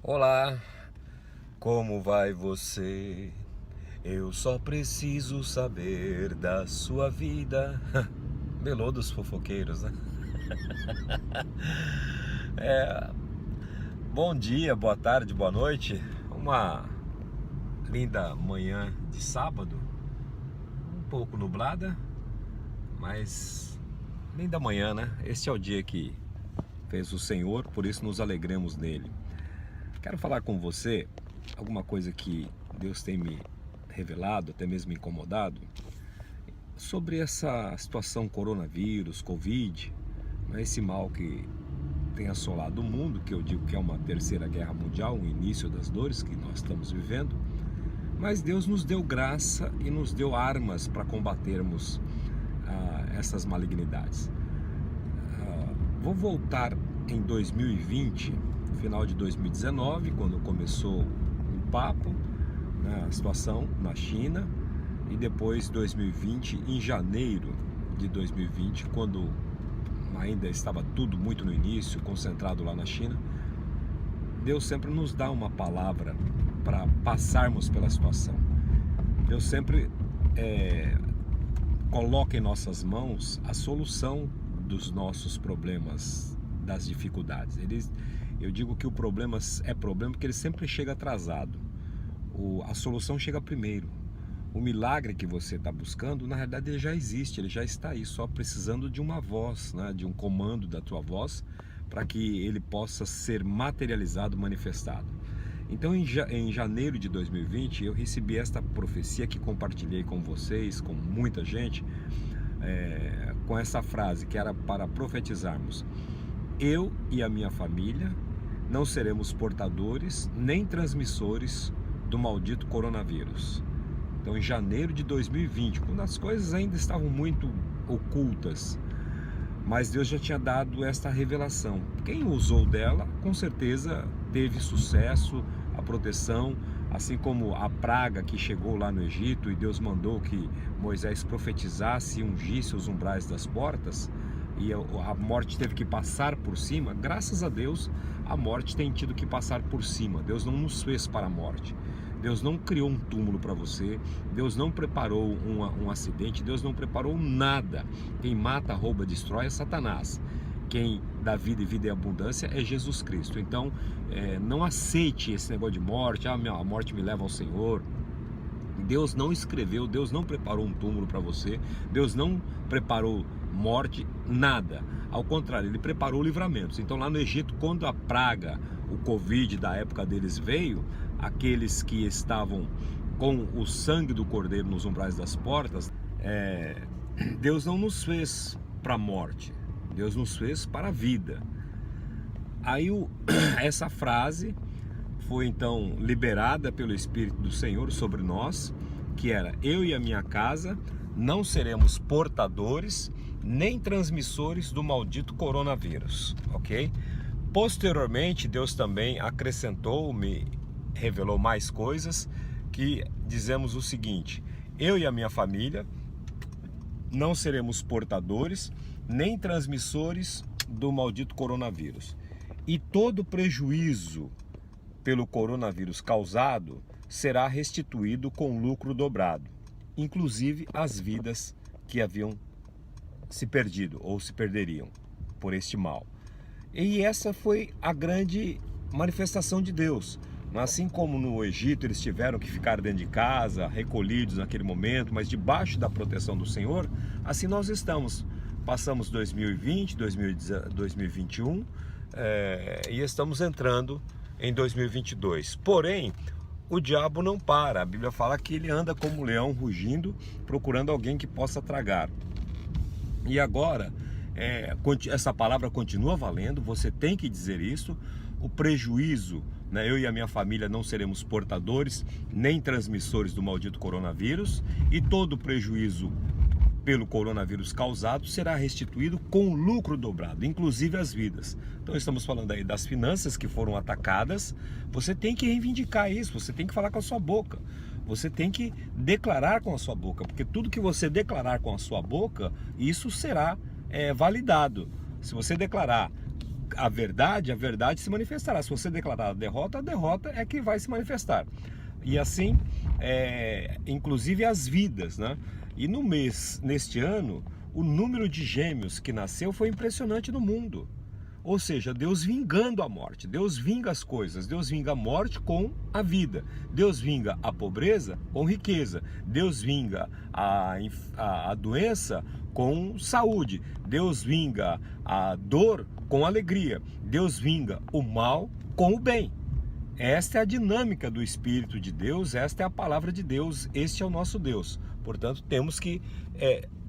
Olá, como vai você? Eu só preciso saber da sua vida. Melô dos fofoqueiros, né? Bom dia, boa tarde, boa noite. Uma linda manhã de sábado, um pouco nublada, mas linda manhã, né? Este é o dia que fez o Senhor, por isso nos alegremos nele. Quero falar com você alguma coisa que Deus tem me revelado, até mesmo me incomodado, sobre essa situação coronavírus, Covid, né, esse mal que tem assolado o mundo, que eu digo que é uma terceira guerra mundial, o início das dores que nós estamos vivendo. Mas Deus nos deu graça e nos deu armas para combatermos essas malignidades. Vou voltar em 2020, final de 2019, quando começou o papo, né, a situação na China, e depois 2020, em janeiro de 2020, quando ainda estava tudo muito no início, concentrado lá na China. Deus sempre nos dá uma palavra para passarmos pela situação. Deus sempre coloca em nossas mãos a solução dos nossos problemas, das dificuldades. Eu digo que o problema é problema porque ele sempre chega atrasado. A solução chega primeiro. O milagre que você está buscando, na realidade, ele já existe, ele já está aí, só precisando de uma voz, né, de um comando da tua voz, para que ele possa ser materializado, manifestado. Então, em janeiro de 2020, eu recebi esta profecia que compartilhei com vocês, com muita gente, com essa frase que era para profetizarmos: eu e a minha família não seremos portadores nem transmissores do maldito coronavírus. Então, em janeiro de 2020, quando as coisas ainda estavam muito ocultas, mas Deus já tinha dado esta revelação. Quem usou dela, com certeza teve sucesso, a proteção, assim como a praga que chegou lá no Egito e Deus mandou que Moisés profetizasse e ungisse os umbrais das portas, e a morte teve que passar por cima. Graças a Deus, a morte tem tido que passar por cima. Deus não nos fez para a morte. Deus não criou um túmulo para você, Deus não preparou um acidente, Deus não preparou nada. Quem mata, rouba, destrói é Satanás. Quem dá vida e vida em abundância é Jesus Cristo. Então, não aceite esse negócio de morte. A morte me leva ao Senhor. Deus não escreveu, Deus não preparou um túmulo para você, Deus não preparou morte, nada. Ao contrário, Ele preparou livramentos. Então, lá no Egito, quando a praga, o Covid da época deles veio, aqueles que estavam com o sangue do cordeiro nos umbrais das portas, Deus não nos fez para a morte, Deus nos fez para a vida. Aí essa frase foi então liberada pelo Espírito do Senhor sobre nós, que era: eu e a minha casa não seremos portadores nem transmissores do maldito coronavírus, ok? Posteriormente, Deus também acrescentou, me revelou mais coisas, que dizemos o seguinte: eu e a minha família não seremos portadores nem transmissores do maldito coronavírus, e todo prejuízo pelo coronavírus causado será restituído com lucro dobrado, inclusive as vidas que haviam se perdido ou se perderiam por este mal. E essa foi a grande manifestação de Deus. Assim como no Egito eles tiveram que ficar dentro de casa, recolhidos naquele momento, mas debaixo da proteção do Senhor, assim nós estamos. Passamos 2020, 2021 e estamos entrando em 2022. Porém, o diabo não para. A Bíblia fala que ele anda como um leão rugindo, procurando alguém que possa tragar. E agora, essa palavra continua valendo, você tem que dizer isso. O prejuízo, né, eu e a minha família não seremos portadores nem transmissores do maldito coronavírus, e todo o prejuízo pelo coronavírus causado será restituído com lucro dobrado, inclusive as vidas. Então estamos falando aí das finanças que foram atacadas. Você tem que reivindicar isso, você tem que falar com a sua boca, você tem que declarar com a sua boca, porque tudo que você declarar com a sua boca, isso será validado. Se você declarar a verdade se manifestará. Se você declarar a derrota é que vai se manifestar. E assim, inclusive as vidas, né? E neste ano, o número de gêmeos que nasceu foi impressionante no mundo. Ou seja, Deus vingando a morte, Deus vinga as coisas, Deus vinga a morte com a vida, Deus vinga a pobreza com riqueza, Deus vinga a doença com saúde, Deus vinga a dor com alegria, Deus vinga o mal com o bem. Esta é a dinâmica do Espírito de Deus, esta é a palavra de Deus, este é o nosso Deus. Portanto, temos que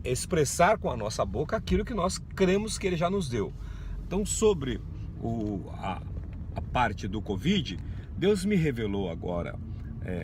expressar com a nossa boca aquilo que nós cremos que Ele já nos deu. Então, sobre a parte do Covid, Deus me revelou agora.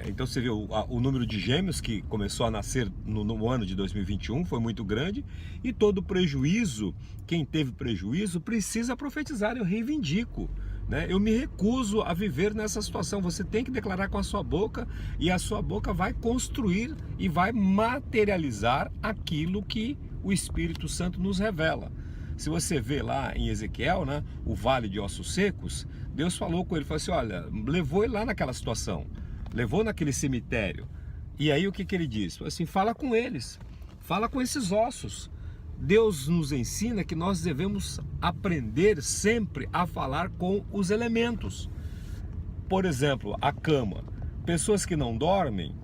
Então você viu o número de gêmeos que começou a nascer no ano de 2021 foi muito grande, e todo prejuízo, quem teve prejuízo precisa profetizar. Eu reivindico, né? Eu me recuso a viver nessa situação. Você tem que declarar com a sua boca, e a sua boca vai construir e vai materializar aquilo que o Espírito Santo nos revela. Se você vê lá em Ezequiel, né, o vale de ossos secos, Deus falou com ele, falou assim, olha, levou ele lá naquela situação, levou naquele cemitério. E aí o que ele diz? Falou assim, fala com eles, fala com esses ossos. Deus nos ensina que nós devemos aprender sempre a falar com os elementos. Por exemplo, a cama. Pessoas que não dormem,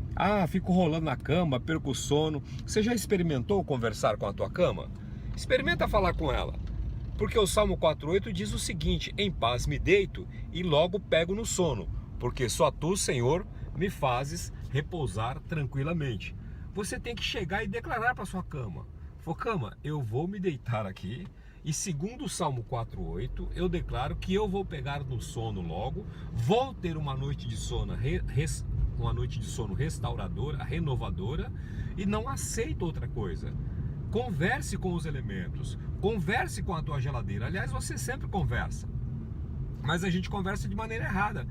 fico rolando na cama, perco o sono. Você já experimentou conversar com a tua cama? Experimenta falar com ela, porque o Salmo 4,8 diz o seguinte, em paz me deito e logo pego no sono, porque só tu, Senhor, me fazes repousar tranquilamente. Você tem que chegar e declarar para sua cama, cama, eu vou me deitar aqui, e segundo o Salmo 4,8, eu declaro que eu vou pegar no sono logo, vou ter uma noite de sono, restauradora, renovadora, e não aceito outra coisa. Converse com os elementos, converse com a tua geladeira. Aliás, você sempre conversa, mas a gente conversa de maneira errada.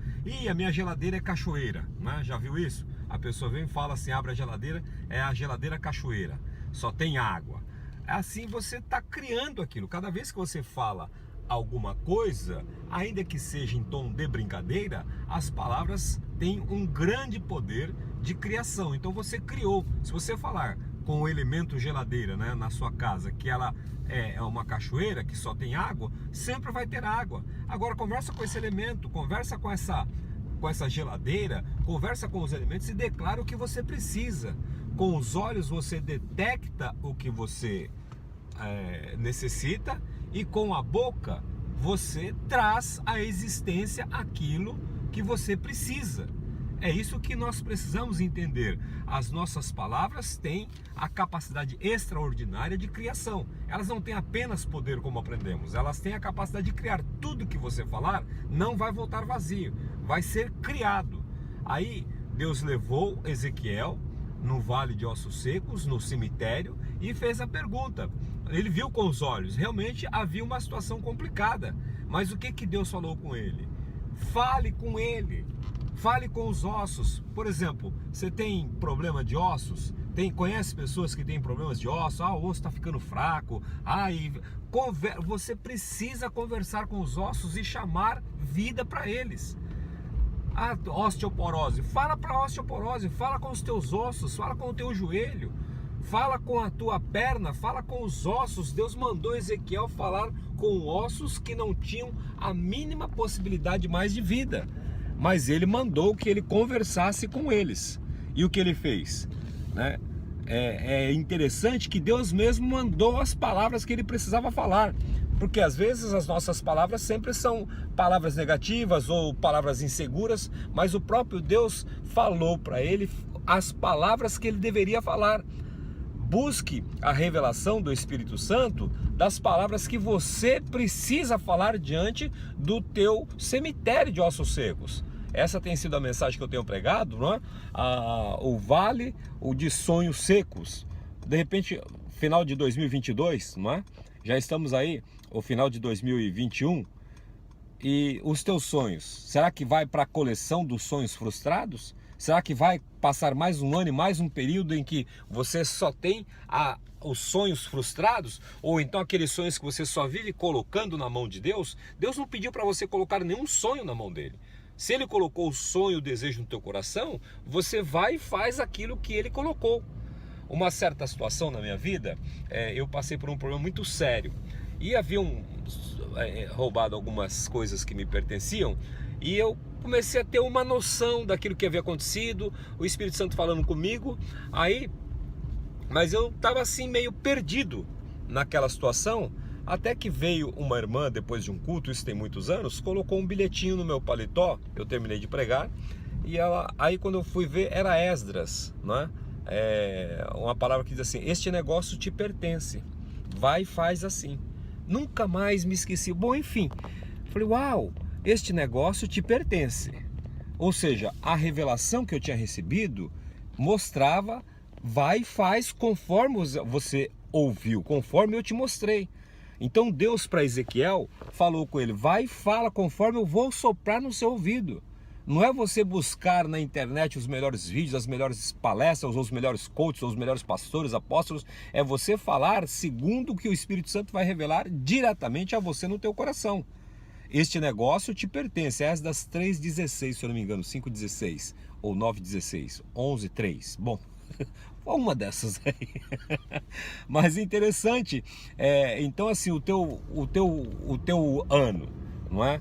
A minha geladeira é cachoeira, né? Já viu isso? A pessoa vem e fala assim, abre a geladeira, é a geladeira cachoeira, só tem água. Assim você está criando aquilo. Cada vez que você fala alguma coisa, ainda que seja em tom de brincadeira, as palavras têm um grande poder de criação. Então você criou. Se você falar com o elemento geladeira, né, na sua casa, que ela é uma cachoeira, que só tem água, sempre vai ter água. Agora conversa com esse elemento, conversa com essa geladeira, conversa com os elementos e declara o que você precisa. Com os olhos você detecta o que você necessita, e com a boca você traz à existência aquilo que você precisa. É isso que nós precisamos entender. As nossas palavras têm a capacidade extraordinária de criação. Elas não têm apenas poder, como aprendemos, elas têm a capacidade de criar. Tudo que você falar não vai voltar vazio, vai ser criado. Aí Deus levou Ezequiel no vale de ossos secos, no cemitério, e fez a pergunta. Ele viu com os olhos, realmente havia uma situação complicada, mas o que Deus falou com ele? Fale com ele. Fale com os ossos. Por exemplo, você tem problema de ossos? Conhece pessoas que têm problemas de ossos? O osso está ficando fraco. Você precisa conversar com os ossos e chamar vida para eles. Osteoporose. Fala para a osteoporose. Fala com os teus ossos. Fala com o teu joelho. Fala com a tua perna. Fala com os ossos. Deus mandou Ezequiel falar com ossos que não tinham a mínima possibilidade mais de vida. Mas ele mandou que ele conversasse com eles. E o que ele fez? Né? É interessante que Deus mesmo mandou as palavras que ele precisava falar. Porque às vezes as nossas palavras sempre são palavras negativas ou palavras inseguras, mas o próprio Deus falou para ele as palavras que ele deveria falar. Busque a revelação do Espírito Santo das palavras que você precisa falar diante do teu cemitério de ossos secos. Essa tem sido a mensagem que eu tenho pregado, não é? O vale de sonhos secos. De repente, final de 2022, não é? Já estamos aí, o final de 2021. E os teus sonhos, será que vai para a coleção dos sonhos frustrados? Será que vai passar mais um ano e mais um período em que você só tem os sonhos frustrados? Ou então aqueles sonhos que você só vive colocando na mão de Deus? Deus não pediu para você colocar nenhum sonho na mão dele. Se ele colocou o sonho, o desejo no teu coração, você vai e faz aquilo que ele colocou. Uma certa situação na minha vida, eu passei por um problema muito sério. E haviam roubado algumas coisas que me pertenciam, e eu comecei a ter uma noção daquilo que havia acontecido, o Espírito Santo falando comigo, mas eu estava assim meio perdido naquela situação, até que veio uma irmã, depois de um culto, isso tem muitos anos, colocou um bilhetinho no meu paletó, eu terminei de pregar, e aí quando eu fui ver, era Esdras, né? Uma palavra que diz assim: este negócio te pertence, vai e faz assim. Nunca mais me esqueci. Bom, enfim, falei, uau, este negócio te pertence. Ou seja, a revelação que eu tinha recebido mostrava, vai e faz conforme você ouviu, conforme eu te mostrei. Então Deus, para Ezequiel, falou com ele: vai e fala conforme eu vou soprar no seu ouvido. Não é você buscar na internet os melhores vídeos, as melhores palestras, os melhores coaches, os melhores pastores, apóstolos. É você falar segundo o que o Espírito Santo vai revelar diretamente a você no teu coração. Este negócio te pertence. É das 3:16, se eu não me engano, 5:16 ou 9:16, 11:3. Bom, uma dessas aí. Mas interessante, então assim, o teu ano, não é?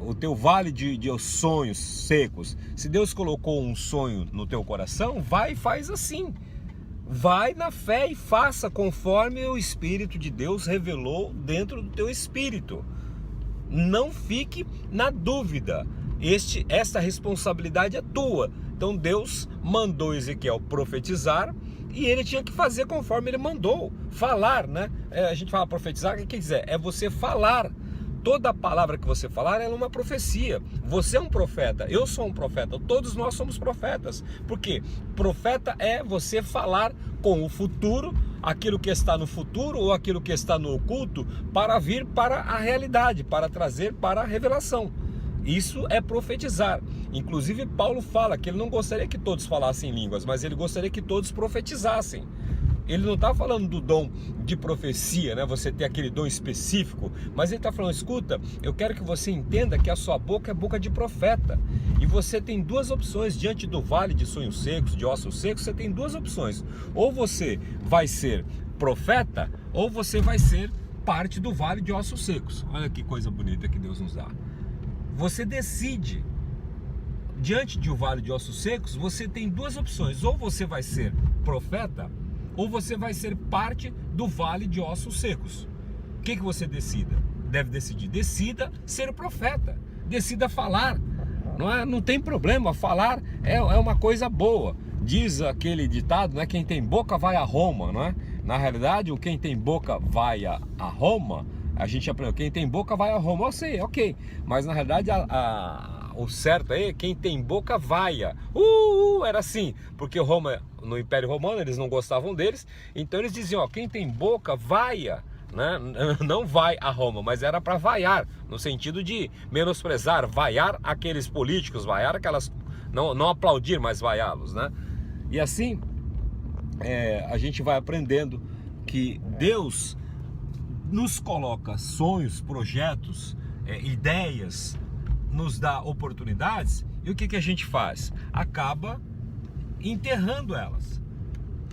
O teu vale de sonhos secos. Se Deus colocou um sonho no teu coração, vai e faz assim. Vai na fé e faça conforme o Espírito de Deus revelou dentro do teu espírito. Não fique na dúvida. Esta responsabilidade é tua. Então Deus mandou Ezequiel profetizar e ele tinha que fazer conforme ele mandou. Falar, né? A gente fala profetizar, o que quer dizer? É você falar. Toda palavra que você falar é uma profecia. Você é um profeta, eu sou um profeta, todos nós somos profetas. Porque profeta é você falar com o futuro, aquilo que está no futuro ou aquilo que está no oculto, para vir para a realidade, para trazer para a revelação. Isso é profetizar. Inclusive Paulo fala que ele não gostaria que todos falassem línguas, mas ele gostaria que todos profetizassem. Ele não está falando do dom de profecia, né? Você ter aquele dom específico, mas ele está falando: escuta, eu quero que você entenda que a sua boca é boca de profeta. E você tem duas opções diante do vale de sonhos secos, de ossos secos. Você tem duas opções: ou você vai ser profeta, ou você vai ser parte do vale de ossos secos. Olha que coisa bonita que Deus nos dá. Você decide. Diante de um vale de ossos secos, você tem duas opções: ou você vai ser profeta, ou você vai ser parte do vale de ossos secos. O que você deve decidir? Decida ser profeta, decida falar. Não tem problema, falar é uma coisa boa. Diz aquele ditado, né? Quem tem boca vai a Roma, não é? Na realidade, quem tem boca vai a Roma. A gente aprendeu, quem tem boca vai a Roma. Eu sei, ok, mas na realidade o certo é quem tem boca vaia. Era assim, porque Roma, no Império Romano, eles não gostavam deles, então eles diziam: quem tem boca vaia, né? Não vai a Roma, mas era para vaiar, no sentido de menosprezar, vaiar aqueles políticos, vaiar aquelas, não aplaudir, mas vaiá-los, né? E assim a gente vai aprendendo que Deus nos coloca sonhos, projetos, ideias, nos dá oportunidades, e o que a gente faz? Acaba enterrando elas.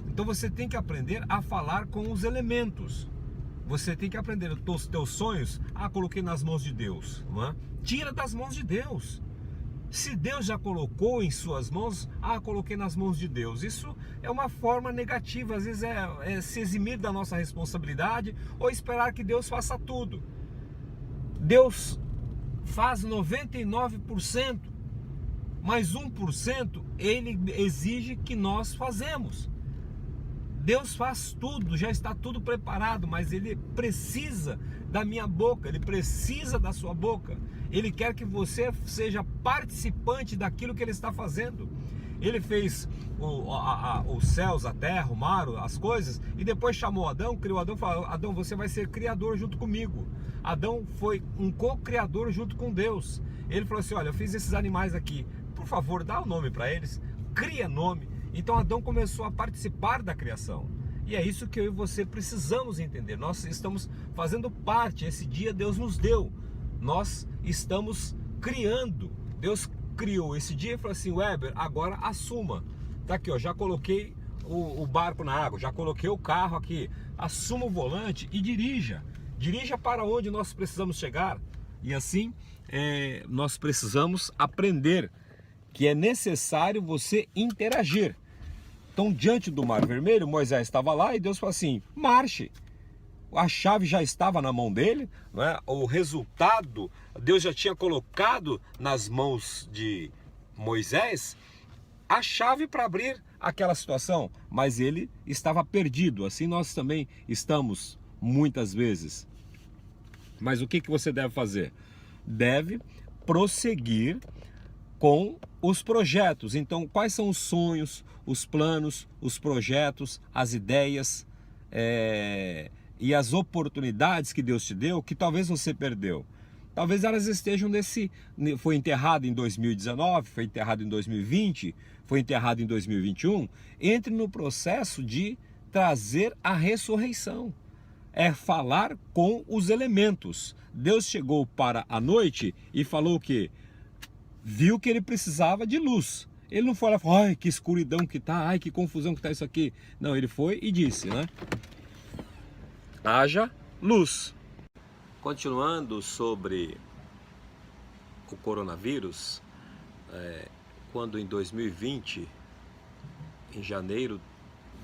Então você tem que aprender a falar com os elementos. Você tem que aprender os teus sonhos. Coloquei nas mãos de Deus, não é? Tira das mãos de Deus. Se Deus já colocou em suas mãos, coloquei nas mãos de Deus. Isso é uma forma negativa, às vezes é se eximir da nossa responsabilidade ou esperar que Deus faça tudo. Deus faz 99%, mas 1% Ele exige que nós fazemos. Deus faz tudo, já está tudo preparado, mas Ele precisa da minha boca, Ele precisa da sua boca. Ele quer que você seja participante daquilo que Ele está fazendo. Ele fez os céus, a terra, o mar, as coisas, e depois chamou Adão, criou Adão e falou: Adão, você vai ser criador junto comigo. Adão foi um co-criador junto com Deus. Ele falou assim: olha, eu fiz esses animais aqui, por favor, dá o nome para eles, cria nome. Então Adão começou a participar da criação. E é isso que eu e você precisamos entender. Nós estamos fazendo parte, esse dia Deus nos deu. Nós estamos criando. Deus criou esse dia e falou assim: Weber, agora assuma. Tá aqui, ó, já coloquei o barco na água, já coloquei o carro aqui. Assuma o volante e dirija. Dirija para onde nós precisamos chegar. E assim, nós precisamos aprender que é necessário você interagir. Então, diante do Mar Vermelho, Moisés estava lá e Deus falou assim: marche. A chave já estava na mão dele, não é? O resultado Deus já tinha colocado nas mãos de Moisés a chave para abrir aquela situação, mas ele estava perdido. Assim nós também estamos muitas vezes. Mas o que você deve fazer? Deve prosseguir com os projetos. Então, quais são os sonhos, os planos, os projetos, as ideias e as oportunidades que Deus te deu, que talvez você perdeu? Talvez elas estejam foi enterrado em 2019, foi enterrado em 2020, foi enterrado em 2021. Entre no processo de trazer a ressurreição. É falar com os elementos. Deus chegou para a noite e falou o quê? Viu que ele precisava de luz. Ele não foi lá e falou: ai, que escuridão que tá, ai, que confusão que tá isso aqui. Não, ele foi e disse, né? Haja luz. Continuando sobre o coronavírus, quando em 2020, em janeiro,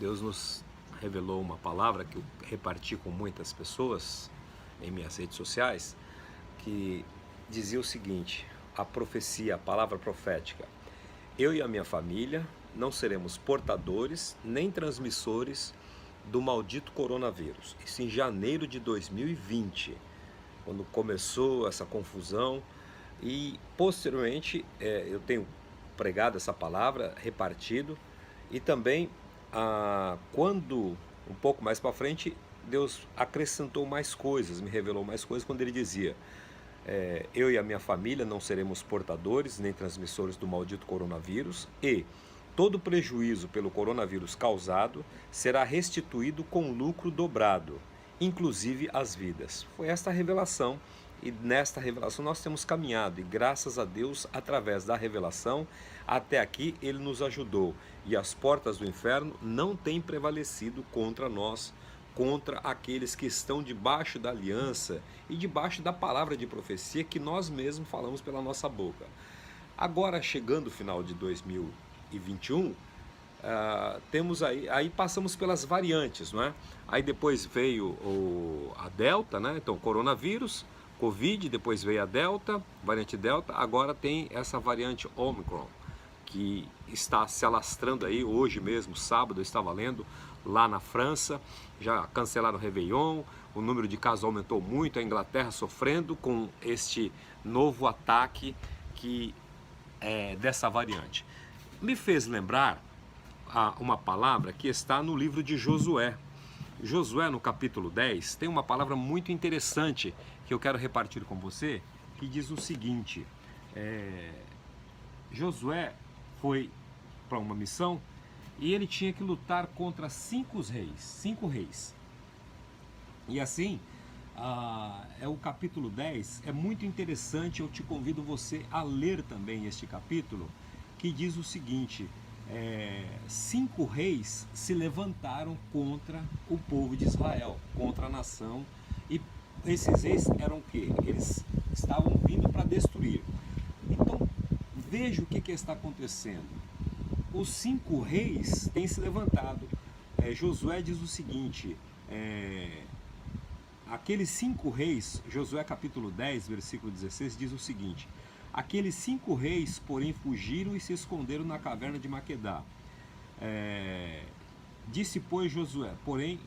Deus nos revelou uma palavra que eu reparti com muitas pessoas em minhas redes sociais, que dizia o seguinte: a profecia, a palavra profética: eu e a minha família não seremos portadores nem transmissores do maldito coronavírus. Isso em janeiro de 2020, quando começou essa confusão. E posteriormente eu tenho pregado essa palavra, repartido, e também quando um pouco mais para frente Deus acrescentou mais coisas, me revelou mais coisas, quando ele dizia: eu e a minha família não seremos portadores nem transmissores do maldito coronavírus, e todo prejuízo pelo coronavírus causado será restituído com lucro dobrado, inclusive as vidas. Foi esta a revelação, e nesta revelação nós temos caminhado, e graças a Deus, através da revelação, até aqui ele nos ajudou, e as portas do inferno não têm prevalecido contra nós, contra aqueles que estão debaixo da aliança e debaixo da palavra de profecia que nós mesmos falamos pela nossa boca. Agora, chegando o final de 2021, temos aí passamos pelas variantes, não é? Aí depois veio a Delta, né? Então, coronavírus, Covid, depois veio a Delta, variante Delta, agora tem essa variante Omicron, que está se alastrando aí. Hoje mesmo, sábado, eu estava lendo, lá na França, já cancelaram o Réveillon, o número de casos aumentou muito, a Inglaterra sofrendo com este novo ataque dessa variante. Me fez lembrar uma palavra que está no livro de Josué. Josué, no capítulo 10, tem uma palavra muito interessante que eu quero repartir com você, que diz o seguinte: Josué foi para uma missão e ele tinha que lutar contra cinco reis. E assim, o capítulo 10 é muito interessante. Eu te convido você a ler também este capítulo, que diz o seguinte: 5 reis se levantaram contra o povo de Israel, contra a nação, e esses reis eram o quê? Eles estavam vindo para destruir. Então, veja o que está acontecendo. Os 5 reis têm se levantado. Josué diz o seguinte: aqueles 5 reis, Josué capítulo 10, versículo 16, diz o seguinte: aqueles 5 reis, porém, fugiram e se esconderam na caverna de Maquedá. Disse, pois, Josué, porém,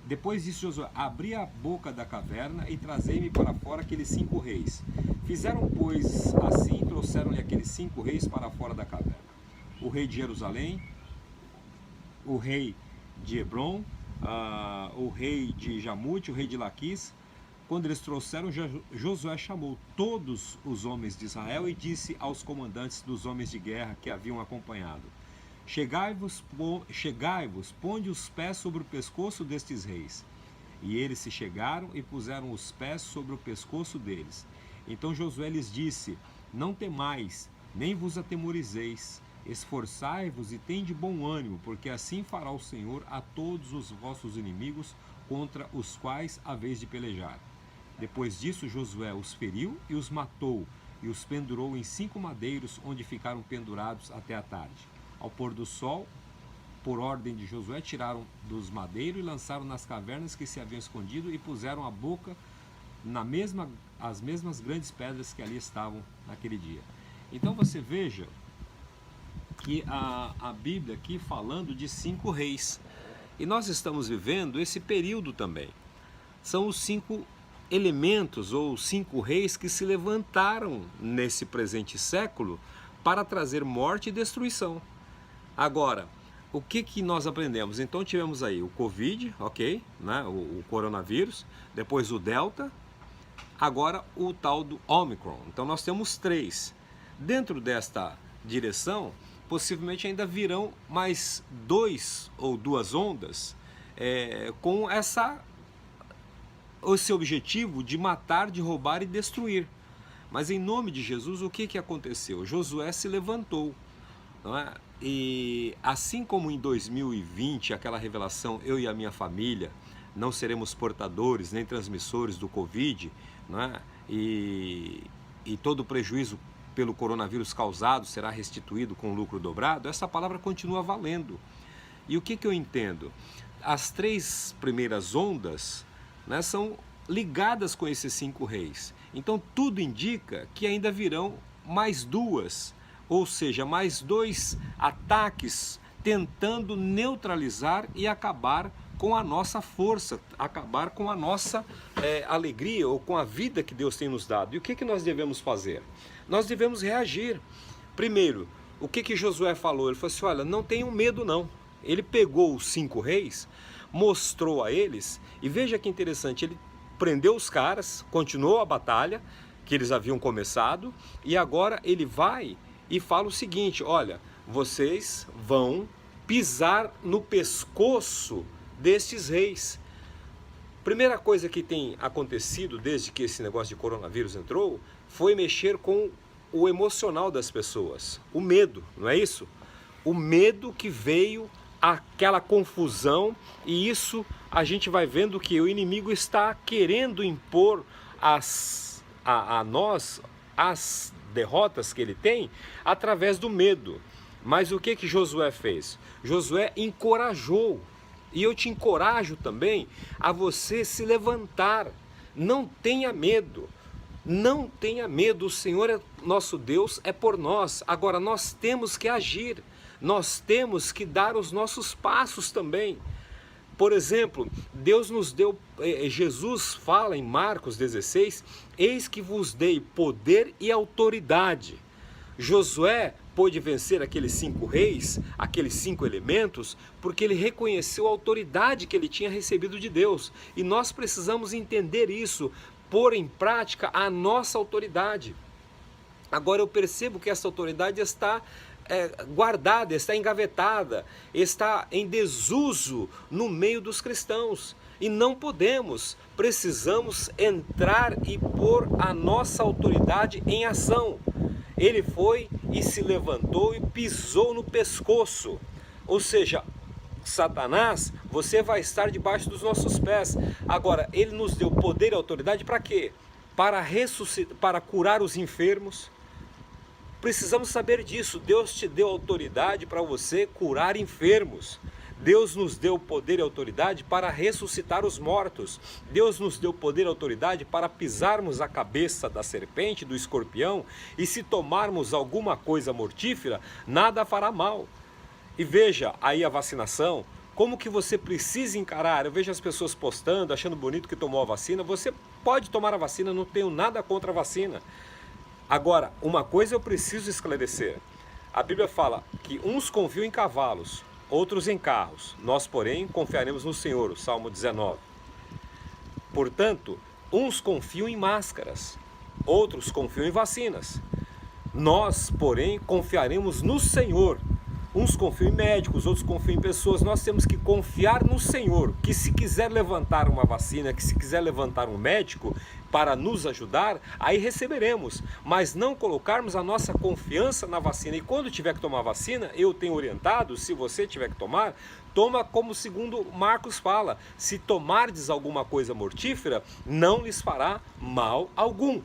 depois disse Josué: abri a boca da caverna e trazei-me para fora aqueles 5 reis. Fizeram, pois, assim, trouxeram-lhe aqueles 5 reis para fora da caverna: o rei de Jerusalém, o rei de Hebron, o rei de Jamute, o rei de Laquis, Quando eles trouxeram, Josué chamou todos os homens de Israel e disse aos comandantes dos homens de guerra que haviam acompanhado: Chegai-vos, ponde os pés sobre o pescoço destes reis. E eles se chegaram e puseram os pés sobre o pescoço deles. Então Josué lhes disse: Não temais, nem vos atemorizeis. Esforçai-vos e tende bom ânimo, porque assim fará o Senhor a todos os vossos inimigos contra os quais haveis de pelejar. Depois disso, Josué os feriu e os matou, e os pendurou em 5 madeiros, onde ficaram pendurados até a tarde. Ao pôr do sol, por ordem de Josué, tiraram dos madeiros e lançaram nas cavernas que se haviam escondido e puseram a boca as mesmas grandes pedras que ali estavam naquele dia. Então você veja que a Bíblia aqui falando de 5 reis. E nós estamos vivendo esse período também. São os 5 elementos ou 5 reis que se levantaram nesse presente século para trazer morte e destruição. Agora, o que nós aprendemos? Então tivemos aí o Covid, ok, né? o coronavírus, depois o Delta, agora o tal do Omicron. Então nós temos 3. Dentro desta direção, possivelmente ainda virão mais 2 ou 2 ondas com esse objetivo de matar, de roubar e destruir. Mas em nome de Jesus, o que aconteceu? Josué se levantou, não é? E assim como em 2020, aquela revelação, eu e a minha família não seremos portadores nem transmissores do Covid, não é? E todo o prejuízo pelo coronavírus causado será restituído com lucro dobrado, essa palavra continua valendo. E o que eu entendo? As 3 primeiras ondas, né, são ligadas com esses 5 reis. Então tudo indica que ainda virão mais 2, ou seja, mais 2 ataques tentando neutralizar e acabar com a nossa força, acabar com a nossa alegria ou com a vida que Deus tem nos dado. E o que nós devemos fazer? Nós devemos reagir. Primeiro, o que Josué falou? Ele falou assim: olha, não tenham medo não. Ele pegou os 5 reis, mostrou a eles, e veja que interessante, ele prendeu os caras, continuou a batalha que eles haviam começado, e agora ele vai e fala o seguinte: olha, vocês vão pisar no pescoço destes reis. Primeira coisa que tem acontecido desde que esse negócio de coronavírus entrou foi mexer com o emocional das pessoas, o medo, não é isso? O medo que veio, aquela confusão, e isso a gente vai vendo que o inimigo está querendo impor a nós as derrotas que ele tem através do medo. Mas o que Josué fez? Josué encorajou, e eu te encorajo também a você se levantar. Não tenha medo, não tenha medo, o Senhor nosso Deus é por nós. Agora nós temos que agir, nós temos que dar os nossos passos também. Por exemplo, Deus nos deu, Jesus fala em Marcos 16, eis que vos dei poder e autoridade. Josué pôde vencer aqueles 5 reis, aqueles 5 elementos, porque ele reconheceu a autoridade que ele tinha recebido de Deus. E nós precisamos entender isso, pôr em prática a nossa autoridade. Agora eu percebo que essa autoridade está guardada, está engavetada, está em desuso no meio dos cristãos. E não podemos, precisamos entrar e pôr a nossa autoridade em ação. Ele foi e se levantou e pisou no pescoço. Ou seja, Satanás, você vai estar debaixo dos nossos pés. Agora, ele nos deu poder e autoridade para quê? Para ressuscitar, para curar os enfermos. Precisamos saber disso. Deus te deu autoridade para você curar enfermos. Deus nos deu poder e autoridade para ressuscitar os mortos. Deus nos deu poder e autoridade para pisarmos a cabeça da serpente, do escorpião, e se tomarmos alguma coisa mortífera, nada fará mal. E veja aí a vacinação, como que você precisa encarar. Eu vejo as pessoas postando, achando bonito que tomou a vacina. Você pode tomar a vacina, não tenho nada contra a vacina. Agora, uma coisa eu preciso esclarecer. A Bíblia fala que uns confiam em cavalos, outros em carros. Nós, porém, confiaremos no Senhor, o Salmo 19. Portanto, Uns confiam em máscaras, outros confiam em vacinas. Nós, porém, confiaremos no Senhor. Uns confiam em médicos, outros confiam em pessoas. Nós temos que confiar no Senhor, que se quiser levantar uma vacina, que se quiser levantar um médico para nos ajudar, aí receberemos. Mas não colocarmos a nossa confiança na vacina. E quando tiver que tomar vacina, eu tenho orientado, se você tiver que tomar, toma como segundo Marcos fala, se tomardes alguma coisa mortífera, não lhes fará mal algum.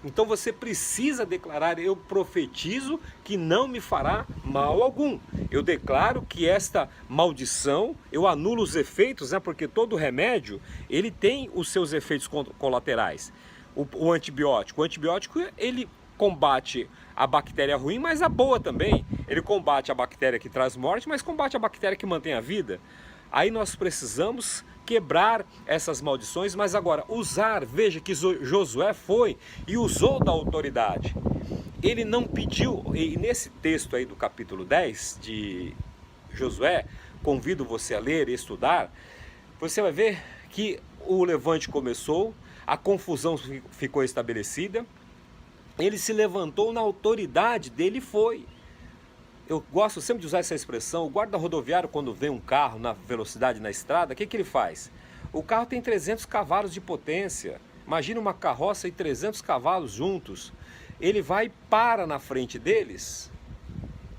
Então você precisa declarar: eu profetizo que não me fará mal algum. Eu declaro que esta maldição, eu anulo os efeitos, né? Porque todo remédio, ele tem os seus efeitos colaterais. O antibiótico, ele combate a bactéria ruim, mas a boa também. Ele combate a bactéria que traz morte, mas combate a bactéria que mantém a vida. Aí nós precisamos quebrar essas maldições, mas agora usar, veja que Josué foi e usou da autoridade. Ele não pediu, e nesse texto aí do capítulo 10 de Josué, convido você a ler e estudar, você vai ver que o levante começou, a confusão ficou estabelecida, ele se levantou na autoridade dele e foi. Eu gosto sempre de usar essa expressão. O guarda rodoviário, quando vê um carro na velocidade na estrada, o que ele faz? O carro tem 300 cavalos de potência. Imagina uma carroça e 300 cavalos juntos. Ele vai e para na frente deles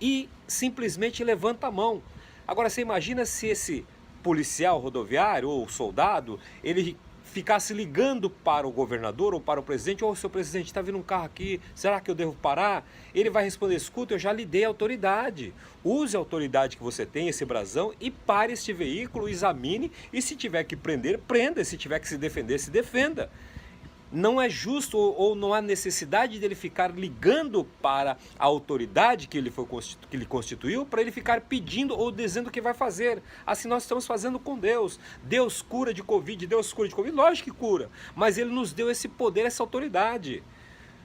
e simplesmente levanta a mão. Agora você imagina se esse policial rodoviário ou soldado, ele ficasse ligando para o governador ou para o presidente: ô, seu presidente, está vindo um carro aqui, será que eu devo parar? Ele vai responder: escuta, eu já lhe dei autoridade, use a autoridade que você tem, esse brasão, e pare este veículo, examine, e se tiver que prender, prenda, se tiver que se defender, se defenda. Não é justo ou não há necessidade dele ficar ligando para a autoridade que ele constituiu, para ele ficar pedindo ou dizendo o que vai fazer. Assim nós estamos fazendo com Deus. Deus cura de Covid, lógico que cura, mas ele nos deu esse poder, essa autoridade.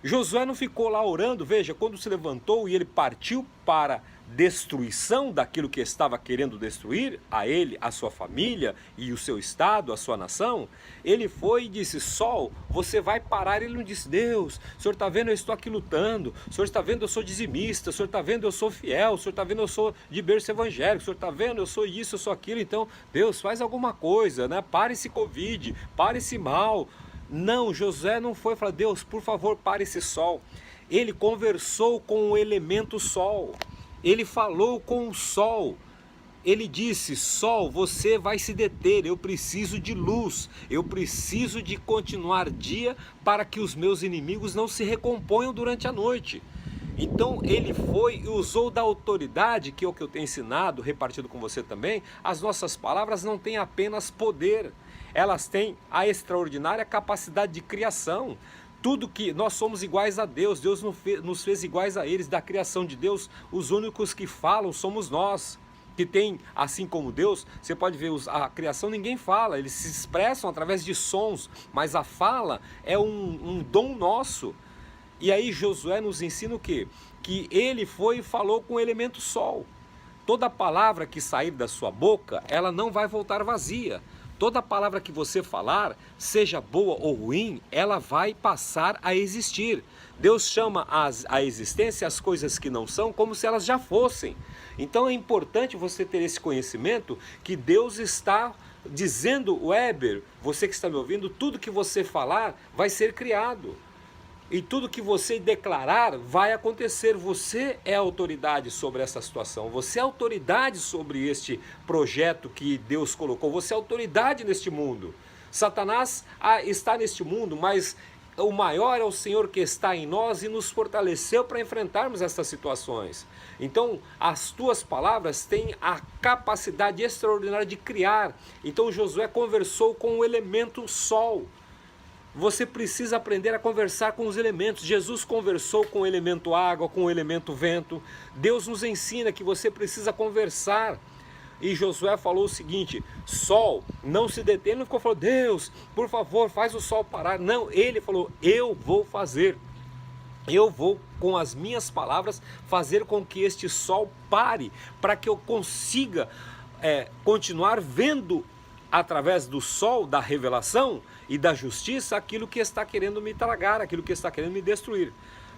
Josué não ficou lá orando, veja, quando se levantou e ele partiu para destruição daquilo que estava querendo destruir, a ele, a sua família e o seu estado, a sua nação, ele foi e disse: sol, você vai parar. Ele não disse: Deus, o senhor está vendo, eu estou aqui lutando, o senhor está vendo, eu sou dizimista, o senhor está vendo, eu sou fiel, o senhor está vendo, eu sou de berço evangélico, o senhor está vendo, eu sou isso, eu sou aquilo, então, Deus, faz alguma coisa, né? Pare esse Covid, pare esse mal. Não, Josué não foi falar: Deus, por favor, pare esse sol. Ele conversou com o elemento sol. Ele falou com o sol. Ele disse: sol, você vai se deter, eu preciso de luz, eu preciso de continuar dia para que os meus inimigos não se recomponham durante a noite. Então ele foi e usou da autoridade, que é o que eu tenho ensinado, repartido com você também. As nossas palavras não têm apenas poder, elas têm a extraordinária capacidade de criação. Tudo que nós somos iguais a Deus, Deus nos fez iguais a eles. Da criação de Deus, os únicos que falam somos nós, que tem, assim como Deus, você pode ver, a criação ninguém fala, eles se expressam através de sons, mas a fala é um dom nosso. E aí Josué nos ensina o quê? Que ele foi e falou com o elemento sol. Toda palavra que sair da sua boca, ela não vai voltar vazia. Toda palavra que você falar, seja boa ou ruim, ela vai passar a existir. Deus chama a existência as coisas que não são como se elas já fossem. Então é importante você ter esse conhecimento que Deus está dizendo: Weber, você que está me ouvindo, tudo que você falar vai ser criado. E tudo que você declarar vai acontecer. Você é autoridade sobre essa situação. Você é autoridade sobre este projeto que Deus colocou. Você é autoridade neste mundo. Satanás está neste mundo, mas o maior é o Senhor que está em nós e nos fortaleceu para enfrentarmos essas situações. Então, as tuas palavras têm a capacidade extraordinária de criar. Então, Josué conversou com o elemento sol. Você precisa aprender a conversar com os elementos. Jesus conversou com o elemento água, com o elemento vento. Deus nos ensina que você precisa conversar. E Josué falou o seguinte: sol, não se detém. Ele não ficou falando: Deus, por favor, faz o sol parar. Não, ele falou: eu vou fazer. Eu vou, com as minhas palavras, fazer com que este sol pare, para que eu consiga continuar vendo através do sol da revelação e da justiça, aquilo que está querendo me tragar, aquilo que está querendo me destruir.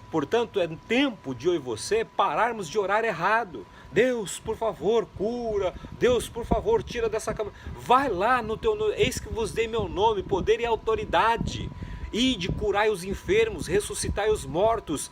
Portanto, é tempo de eu e você pararmos de orar errado. Deus, por favor, cura. Deus, por favor, tira dessa cama. Vai lá no teu nome. Eis que vos dei meu nome, poder e autoridade. Ide, curai os enfermos, ressuscitai os mortos,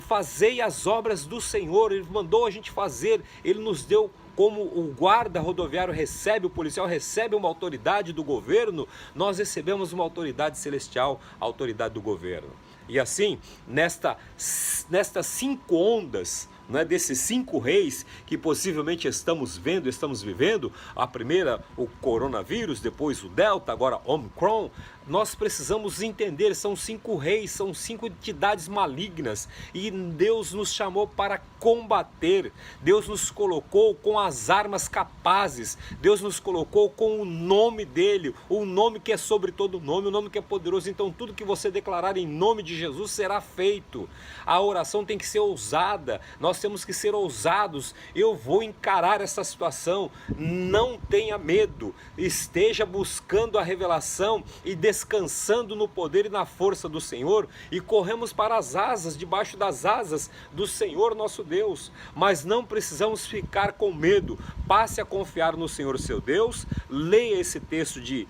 fazei as obras do Senhor. Ele mandou a gente fazer, Ele nos deu, como o guarda rodoviário recebe, o policial recebe uma autoridade do governo, nós recebemos uma autoridade celestial, a autoridade do governo. E assim, nestas 5 ondas, né, desses 5 reis que possivelmente estamos vendo, estamos vivendo, a primeira o coronavírus, depois o Delta, agora Omicron, nós precisamos entender, são 5 reis, são 5 entidades malignas e Deus nos chamou para combater, Deus nos colocou com as armas capazes, Deus nos colocou com o nome dele, o nome que é sobre todo nome, o nome que é poderoso. Então tudo que você declarar em nome de Jesus será feito. A oração tem que ser ousada, nós temos que ser ousados. Eu vou encarar essa situação, não tenha medo, esteja buscando a revelação e descansando no poder e na força do Senhor, e corremos para as asas, debaixo das asas do Senhor nosso Deus. Mas não precisamos ficar com medo, passe a confiar no Senhor seu Deus. Leia esse texto de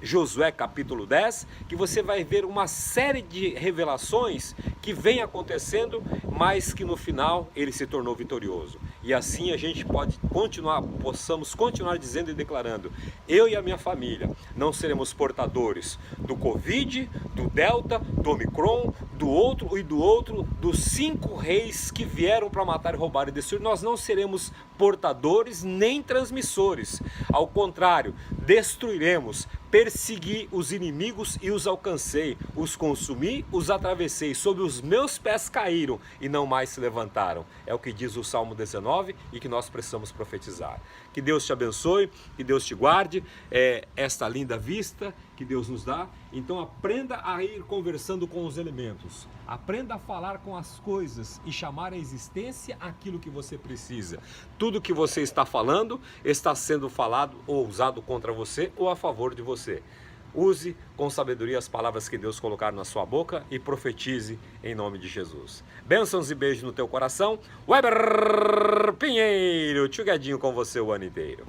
Josué capítulo 10, que você vai ver uma série de revelações que vem acontecendo, mas que no final ele se tornou vitorioso. E assim a gente possamos continuar dizendo e declarando: eu e a minha família não seremos portadores do Covid, do Delta, do Omicron, do outro, dos 5 reis que vieram para matar, roubar e destruir. Nós não seremos portadores nem transmissores. Ao contrário, destruiremos, persegui os inimigos e os alcancei, os consumi, os atravessei, sob os meus pés caíram e não mais se levantaram. É o que diz o Salmo 19 e que nós precisamos profetizar. Que Deus te abençoe, que Deus te guarde, esta linda vista que Deus nos dá. Então aprenda a ir conversando com os elementos, aprenda a falar com as coisas e chamar à existência aquilo que você precisa. Tudo que você está falando está sendo falado ou usado contra você ou a favor de você. Use com sabedoria as palavras que Deus colocar na sua boca e profetize em nome de Jesus. Bênçãos e beijos no teu coração. Weber Pinheiro, tchugadinho com você o ano inteiro.